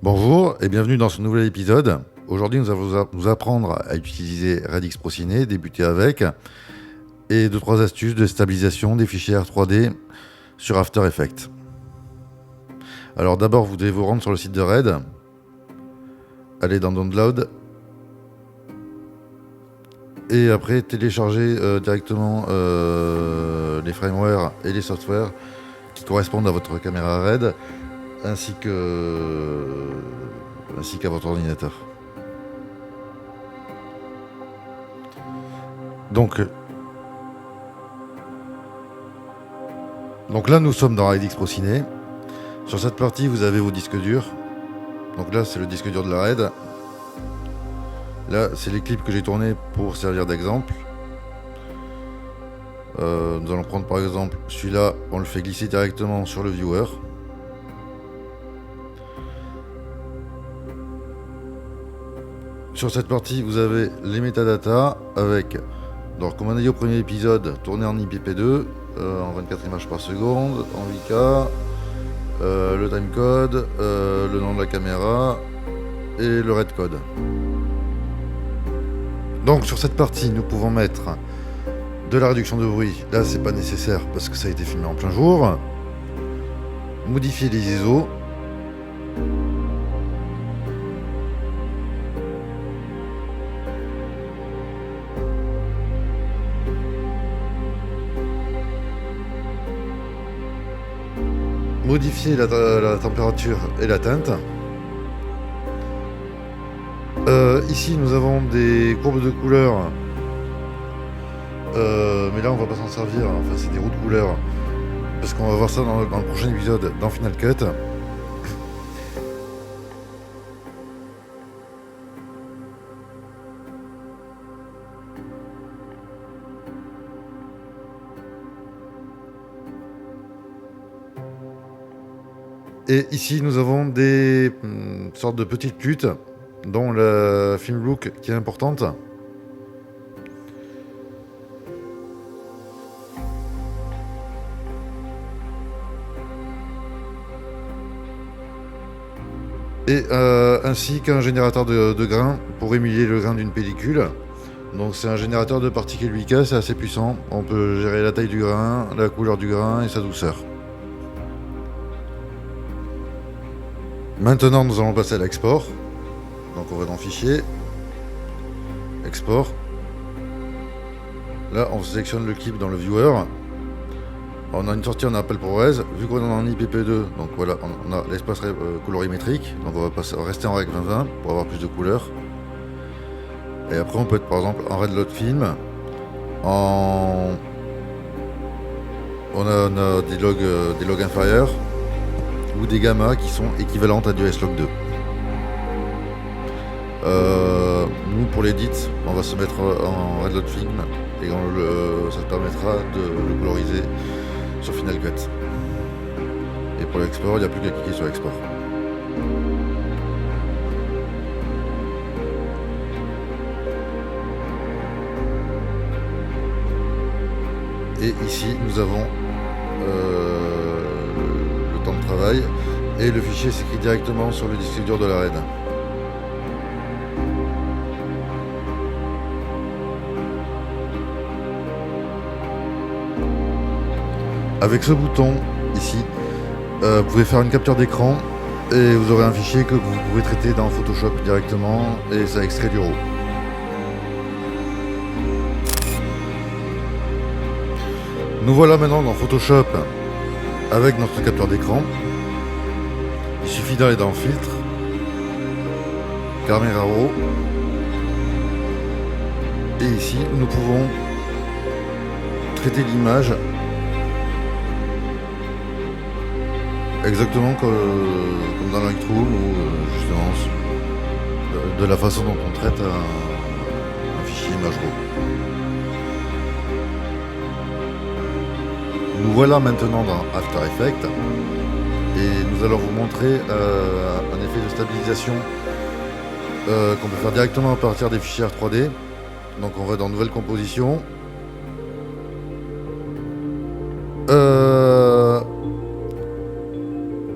Bonjour et bienvenue dans ce nouvel épisode. Aujourd'hui, nous allons vous apprendre à utiliser Redx Pro Ciné, débuter avec, et 2-3 astuces de stabilisation des fichiers R3D sur After Effects. Alors d'abord, vous devez vous rendre sur le site de Red, aller dans Download, et après télécharger directement les firmware et les softwares qui correspondent à votre caméra Red, ainsi qu'à votre ordinateur. Donc là, nous sommes dans Redx Pro Ciné. Sur cette partie, vous avez vos disques durs. Donc là, c'est le disque dur de la Red. Là, c'est les clips que j'ai tournés pour servir d'exemple. Nous allons prendre par exemple celui-là, on le fait glisser directement sur le viewer. Sur cette partie, vous avez les métadatas avec, donc comme on a dit au premier épisode, tourné en IPP2, en 24 images par seconde, en 8K, le timecode, le nom de la caméra et le red code. Donc sur cette partie, nous pouvons mettre de la réduction de bruit. Là, c'est pas nécessaire parce que ça a été filmé en plein jour. Modifier les ISO. Modifier la température et la teinte. Ici nous avons des courbes de couleurs, mais là on va pas s'en servir, enfin c'est des roues de couleurs, parce qu'on va voir ça dans le prochain épisode dans Final Cut. Et ici nous avons des sortes de petites putes, dont la film look qui est importante. Et ainsi qu'un générateur de grains pour émuler le grain d'une pellicule. Donc c'est un générateur de particules 8K, c'est assez puissant. On peut gérer la taille du grain, la couleur du grain et sa douceur. Maintenant nous allons passer à l'export. Donc on va dans Fichier, Export. Là on sélectionne le clip dans le viewer. On a une sortie en Apple ProRes, vu qu'on est en IPP2, donc voilà, on a l'espace colorimétrique, donc on va rester en règle 20-20 pour avoir plus de couleurs. Et après on peut être par exemple en Red Load Film, on a des logs inférieurs, ou des gammas qui sont équivalentes à du S-Log 2. Nous pour l'édit, on va se mettre en Red Load Film, et ça permettra de le coloriser sur Final Cut. Et pour l'export, il n'y a plus qu'à cliquer sur Export. Et ici, nous avons le temps de travail, et le fichier s'écrit directement sur le disque dur de la Red. Avec ce bouton ici, vous pouvez faire une capture d'écran et vous aurez un fichier que vous pouvez traiter dans Photoshop directement et ça extrait du RAW. Nous voilà maintenant dans Photoshop avec notre capteur d'écran. Il suffit d'aller dans Filtre, Caméra RAW, et ici nous pouvons traiter l'image exactement comme dans Lightroom, ou justement de la façon dont on traite un fichier image RAW. Nous voilà maintenant dans After Effects et nous allons vous montrer un effet de stabilisation qu'on peut faire directement à partir des fichiers R3D. Donc on va dans Nouvelle composition.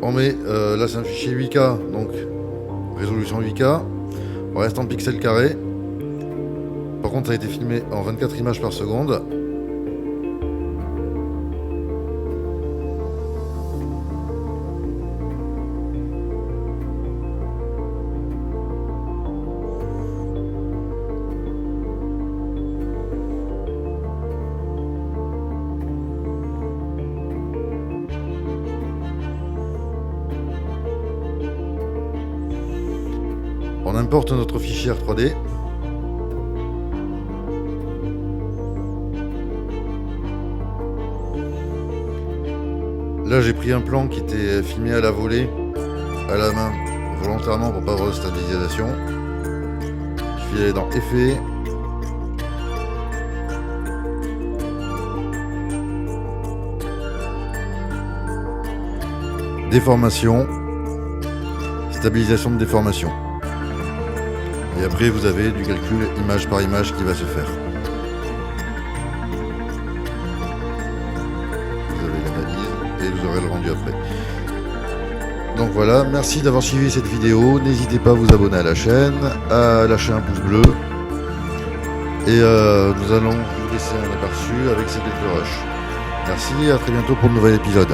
On met, là c'est un fichier 8K, donc résolution 8K, on reste en pixels carrés. Par contre, ça a été filmé en 24 images par seconde. On importe notre fichier R3D. Là, j'ai pris un plan qui était filmé à la volée, à la main, volontairement pour pas avoir de stabilisation. Je vais aller dans Effets. Déformation. Stabilisation de déformation. Et après, vous avez du calcul image par image qui va se faire. Vous avez l'analyse et vous aurez le rendu après. Donc voilà, merci d'avoir suivi cette vidéo. N'hésitez pas à vous abonner à la chaîne, à lâcher un pouce bleu. Et nous allons vous laisser un aperçu avec ces quelques rushs. Merci et à très bientôt pour le nouvel épisode.